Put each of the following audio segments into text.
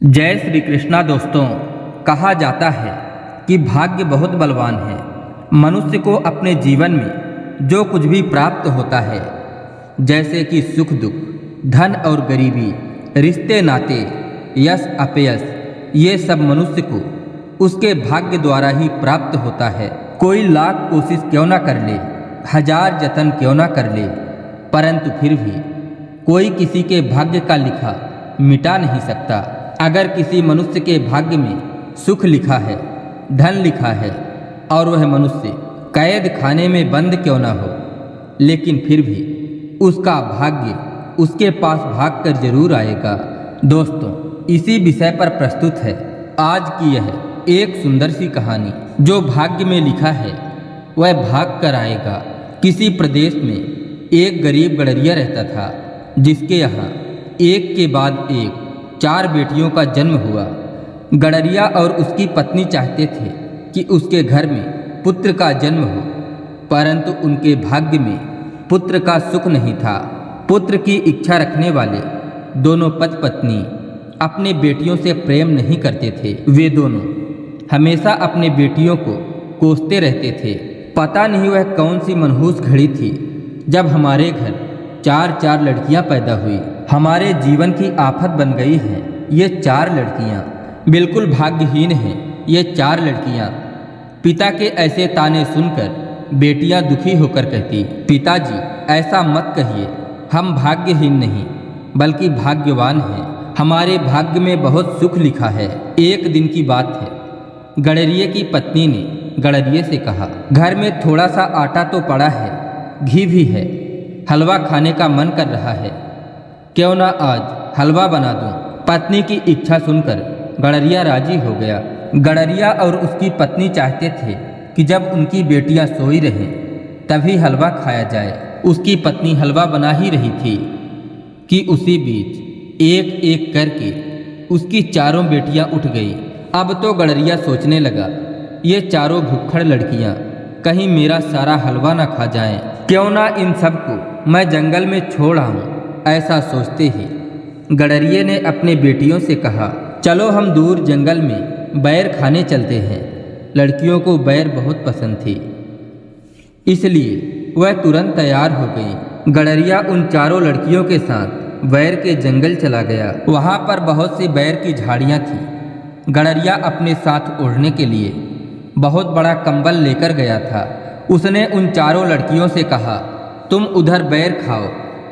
जय श्री कृष्णा। दोस्तों, कहा जाता है कि भाग्य बहुत बलवान है। मनुष्य को अपने जीवन में जो कुछ भी प्राप्त होता है, जैसे कि सुख दुख, धन और गरीबी, रिश्ते नाते, यश अपयश, ये सब मनुष्य को उसके भाग्य द्वारा ही प्राप्त होता है। कोई लाख कोशिश क्यों ना कर ले, हजार जतन क्यों ना कर ले, परंतु फिर भी कोई किसी के भाग्य का लिखा मिटा नहीं सकता। अगर किसी मनुष्य के भाग्य में सुख लिखा है, धन लिखा है, और वह मनुष्य कैद खाने में बंद क्यों ना हो, लेकिन फिर भी उसका भाग्य उसके पास भाग कर जरूर आएगा। दोस्तों, इसी विषय पर प्रस्तुत है आज की यह एक सुंदर सी कहानी। जो भाग्य में लिखा है वह भाग कर आएगा। किसी प्रदेश में एक गरीब गडरिया रहता था, जिसके यहाँ एक के बाद एक 4 बेटियों का जन्म हुआ। गडरिया और उसकी पत्नी चाहते थे कि उसके घर में पुत्र का जन्म हो, परंतु उनके भाग्य में पुत्र का सुख नहीं था। पुत्र की इच्छा रखने वाले दोनों पति पत्नी अपने बेटियों से प्रेम नहीं करते थे। वे दोनों हमेशा अपने बेटियों को कोसते रहते थे। पता नहीं वह कौन सी मनहूस घड़ी थी जब हमारे घर 4 लड़कियां पैदा हुई। हमारे जीवन की आफत बन गई हैं ये 4 लड़कियां। बिल्कुल भाग्यहीन हैं ये 4 लड़कियां। पिता के ऐसे ताने सुनकर बेटियां दुखी होकर कहती, पिताजी ऐसा मत कहिए, हम भाग्यहीन नहीं बल्कि भाग्यवान हैं। हमारे भाग्य में बहुत सुख लिखा है। एक दिन की बात है, गडरिये की पत्नी ने गडरिये से कहा, घर में थोड़ा सा आटा तो पड़ा है, घी भी है, हलवा खाने का मन कर रहा है, क्यों ना आज हलवा बना दूं। पत्नी की इच्छा सुनकर गडरिया राजी हो गया। गडरिया और उसकी पत्नी चाहते थे कि जब उनकी बेटियां सोई रहें तभी हलवा खाया जाए। उसकी पत्नी हलवा बना ही रही थी कि उसी बीच एक एक करके उसकी 4 बेटियां उठ गई। अब तो गडरिया सोचने लगा, ये 4 भुक्खड़ लड़कियां कहीं मेरा सारा हलवा ना खा जाएं, क्यों ना इन सबको मैं जंगल में छोड़ आऊं। ऐसा सोचते ही गडरिये ने अपने बेटियों से कहा, चलो हम दूर जंगल में बैर खाने चलते हैं। लड़कियों को बैर बहुत पसंद थी, इसलिए वह तुरंत तैयार हो गई। गडरिया उन 4 लड़कियों के साथ बैर के जंगल चला गया। वहाँ पर बहुत सी बैर की झाड़ियाँ थीं। गडरिया अपने साथ ओढ़ने के लिए बहुत बड़ा कंबल लेकर गया था। उसने उन 4 लड़कियों से कहा, तुम उधर बैर खाओ,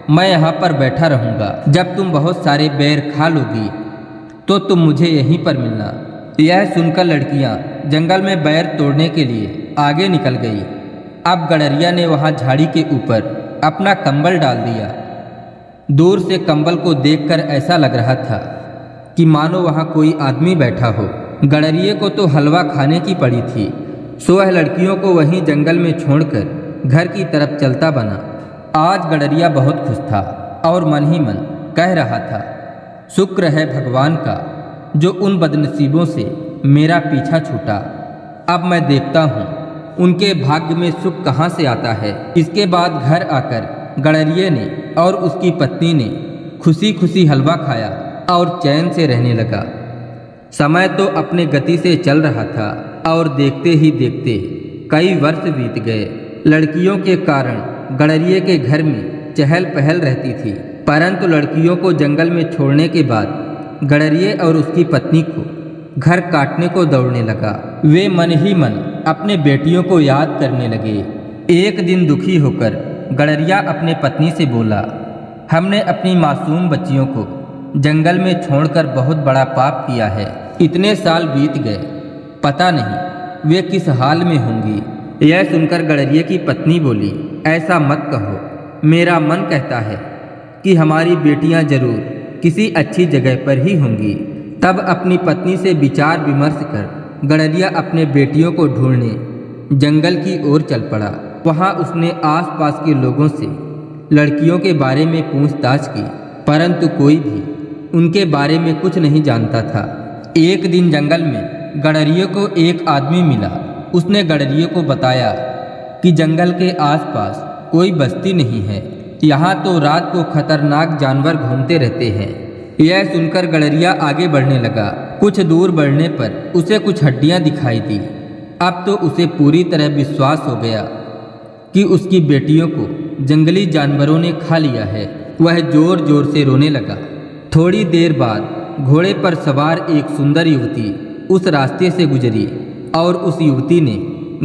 मैं यहाँ पर बैठा रहूँगा। जब तुम बहुत सारे बैर खा लोगी तो तुम मुझे यहीं पर मिलना। यह सुनकर लड़कियाँ जंगल में बैर तोड़ने के लिए आगे निकल गई। अब गडरिया ने वहाँ झाड़ी के ऊपर अपना कंबल डाल दिया। दूर से कंबल को देखकर ऐसा लग रहा था कि मानो वहाँ कोई आदमी बैठा हो। गडरिये को तो हलवा खाने की पड़ी थी, सो वह लड़कियों को वहीं जंगल में छोड़कर घर की तरफ चलता बना। आज गडरिया बहुत खुश था और मन ही मन कह रहा था, शुक्र है भगवान का जो उन बदनसीबों से मेरा पीछा छूटा। अब मैं देखता हूँ उनके भाग्य में सुख कहाँ से आता है। इसके बाद घर आकर गडरिये ने और उसकी पत्नी ने खुशी खुशी हलवा खाया और चैन से रहने लगा। समय तो अपने गति से चल रहा था और देखते ही देखते कई वर्ष बीत गए। लड़कियों के कारण गडरिये के घर में चहल पहल रहती थी, परंतु लड़कियों को जंगल में छोड़ने के बाद गडरिये और उसकी पत्नी को घर काटने को दौड़ने लगा। वे मन ही मन अपने बेटियों को याद करने लगे। एक दिन दुखी होकर गडरिया अपने पत्नी से बोला, हमने अपनी मासूम बच्चियों को जंगल में छोड़कर बहुत बड़ा पाप किया है। इतने साल बीत गए, पता नहीं वे किस हाल में होंगी। यह सुनकर गडरिये की पत्नी बोली, ऐसा मत कहो, मेरा मन कहता है कि हमारी बेटियां जरूर किसी अच्छी जगह पर ही होंगी। तब अपनी पत्नी से विचार विमर्श कर गडरिया अपने बेटियों को ढूंढने जंगल की ओर चल पड़ा। वहाँ उसने आसपास के लोगों से लड़कियों के बारे में पूछताछ की, परंतु कोई भी उनके बारे में कुछ नहीं जानता था। एक दिन जंगल में गडरिये को एक आदमी मिला। उसने गडरिये को बताया कि जंगल के आसपास कोई बस्ती नहीं है, यहाँ तो रात को खतरनाक जानवर घूमते रहते हैं। यह सुनकर गडरिया आगे बढ़ने लगा। कुछ दूर बढ़ने पर उसे कुछ हड्डियां दिखाई दी। अब तो उसे पूरी तरह विश्वास हो गया कि उसकी बेटियों को जंगली जानवरों ने खा लिया है। वह जोर जोर से रोने लगा। थोड़ी देर बाद घोड़े पर सवार एक सुंदर युवती उस रास्ते से गुजरी और उस युवती ने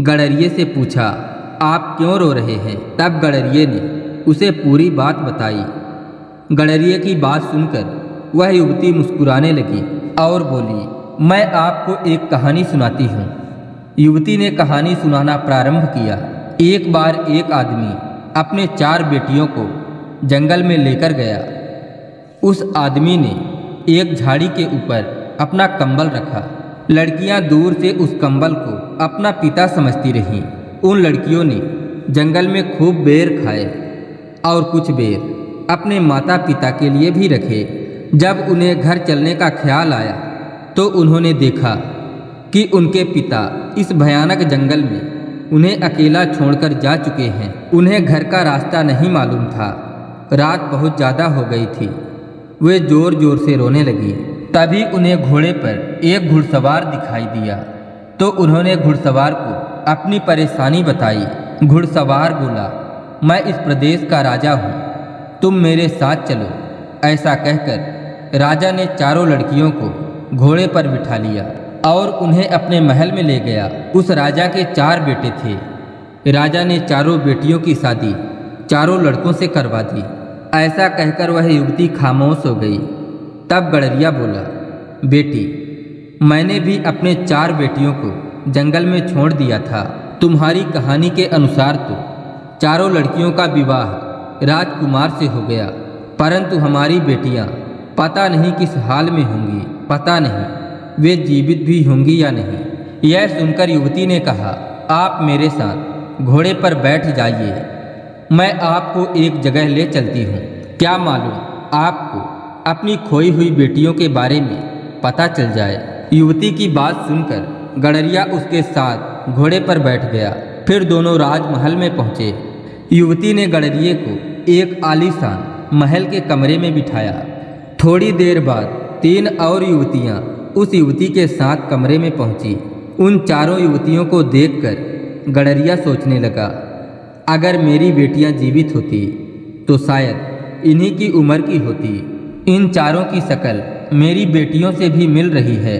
गडरिये से पूछा, आप क्यों रो रहे हैं? तब गडरिये ने उसे पूरी बात बताई। गडरिये की बात सुनकर वह युवती मुस्कुराने लगी और बोली, मैं आपको एक कहानी सुनाती हूँ। युवती ने कहानी सुनाना प्रारंभ किया। एक बार एक आदमी अपने 4 बेटियों को जंगल में लेकर गया। उस आदमी ने एक झाड़ी के ऊपर अपना कंबल रखा। लड़कियां दूर से उस कंबल को अपना पिता समझती रहीं। उन लड़कियों ने जंगल में खूब बेर खाए और कुछ बेर अपने माता पिता के लिए भी रखे। जब उन्हें घर चलने का ख्याल आया तो उन्होंने देखा कि उनके पिता इस भयानक जंगल में उन्हें अकेला छोड़कर जा चुके हैं। उन्हें घर का रास्ता नहीं मालूम था। रात बहुत ज़्यादा हो गई थी। वे जोर जोर से रोने लगी। तभी उन्हें घोड़े पर एक घुड़सवार दिखाई दिया तो उन्होंने घुड़सवार को अपनी परेशानी बताई। घुड़सवार बोला, मैं इस प्रदेश का राजा हूँ, तुम मेरे साथ चलो। ऐसा कहकर राजा ने चारों लड़कियों को घोड़े पर बिठा लिया और उन्हें अपने महल में ले गया। उस राजा के 4 बेटे थे। राजा ने चारों बेटियों की शादी चारों लड़कों से करवा दी। ऐसा कहकर वह युवती खामोश हो गई। तब गडरिया बोला, बेटी, मैंने भी अपने 4 बेटियों को जंगल में छोड़ दिया था। तुम्हारी कहानी के अनुसार तो चारों लड़कियों का विवाह राजकुमार से हो गया, परंतु हमारी बेटियां पता नहीं किस हाल में होंगी। पता नहीं वे जीवित भी होंगी या नहीं। यह सुनकर युवती ने कहा, आप मेरे साथ घोड़े पर बैठ जाइए, मैं आपको एक जगह ले चलती हूँ। क्या मालूम आपको अपनी खोई हुई बेटियों के बारे में पता चल जाए। युवती की बात सुनकर गडरिया उसके साथ घोड़े पर बैठ गया। फिर दोनों राजमहल में पहुँचे। युवती ने गडरिये को एक आलीशान महल के कमरे में बिठाया। थोड़ी देर बाद 3 और युवतियां उस युवती के साथ कमरे में पहुंची। उन चारों युवतियों को देखकर गडरिया सोचने लगा, अगर मेरी बेटियां जीवित होती तो शायद इन्हीं की उम्र की होती। इन चारों की शक्ल मेरी बेटियों से भी मिल रही है।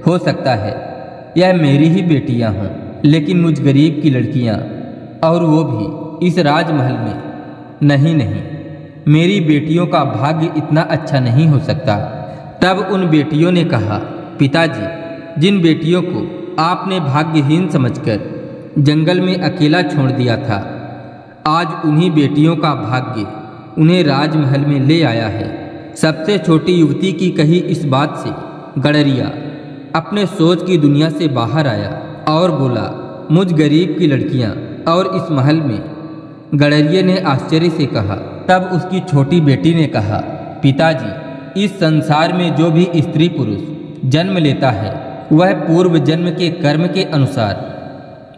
हो सकता है यह मेरी ही बेटियां हों, लेकिन मुझ गरीब की लड़कियां, और वो भी इस राजमहल में। नहीं नहीं, मेरी बेटियों का भाग्य इतना अच्छा नहीं हो सकता। तब उन बेटियों ने कहा, पिताजी, जिन बेटियों को आपने भाग्यहीन समझकर जंगल में अकेला छोड़ दिया था, आज उन्हीं बेटियों का भाग्य उन्हें राजमहल में ले आया है। सबसे छोटी युवती की कही इस बात से गडरिया अपने सोच की दुनिया से बाहर आया और बोला, मुझ गरीब की लड़कियां और इस महल में। गडरिये ने आश्चर्य से कहा। तब उसकी छोटी बेटी ने कहा, पिताजी, इस संसार में जो भी स्त्री पुरुष जन्म लेता है वह पूर्व जन्म के कर्म के अनुसार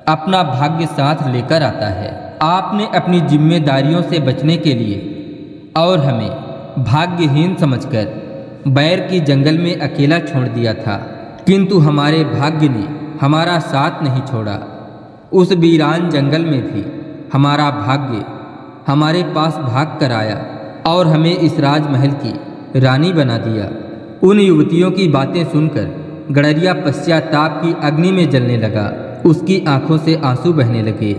अपना भाग्य साथ लेकर आता है। आपने अपनी जिम्मेदारियों से बचने के लिए और हमें भाग्यहीन समझकर बैर की जंगल में अकेला छोड़ दिया था, किंतु हमारे भाग्य ने हमारा साथ नहीं छोड़ा। उस वीरान जंगल में भी हमारा भाग्य हमारे पास भाग कर आया और हमें इस राजमहल की रानी बना दिया। उन युवतियों की बातें सुनकर गडरिया पश्चाताप की अग्नि में जलने लगा। उसकी आंखों से आंसू बहने लगे।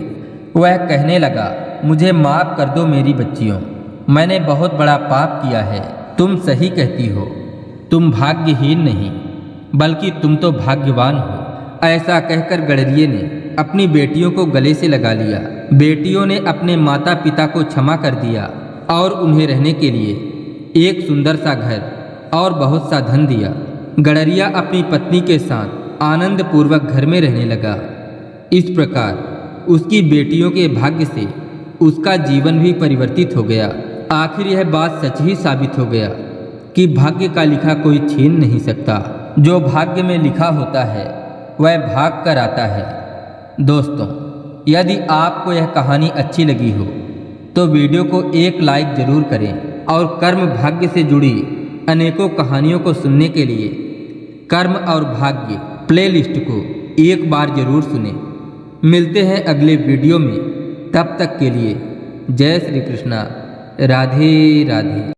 वह कहने लगा, मुझे माफ़ कर दो मेरी बच्चियों, मैंने बहुत बड़ा पाप किया है। तुम सही कहती हो, तुम भाग्यहीन नहीं बल्कि तुम तो भाग्यवान हो। ऐसा कहकर गडरिये ने अपनी बेटियों को गले से लगा लिया। बेटियों ने अपने माता पिता को क्षमा कर दिया और उन्हें रहने के लिए एक सुंदर सा घर और बहुत सा धन दिया। गडरिया अपनी पत्नी के साथ आनंद पूर्वक घर में रहने लगा। इस प्रकार उसकी बेटियों के भाग्य से उसका जीवन भी परिवर्तित हो गया। आखिर यह बात सच ही साबित हो गया कि भाग्य का लिखा कोई छीन नहीं सकता। जो भाग्य में लिखा होता है वह भाग कर आता है। दोस्तों, यदि आपको यह कहानी अच्छी लगी हो तो वीडियो को एक लाइक ज़रूर करें और कर्म भाग्य से जुड़ी अनेकों कहानियों को सुनने के लिए कर्म और भाग्य प्लेलिस्ट को एक बार जरूर सुनें। मिलते हैं अगले वीडियो में, तब तक के लिए जय श्री कृष्णा, राधे राधे।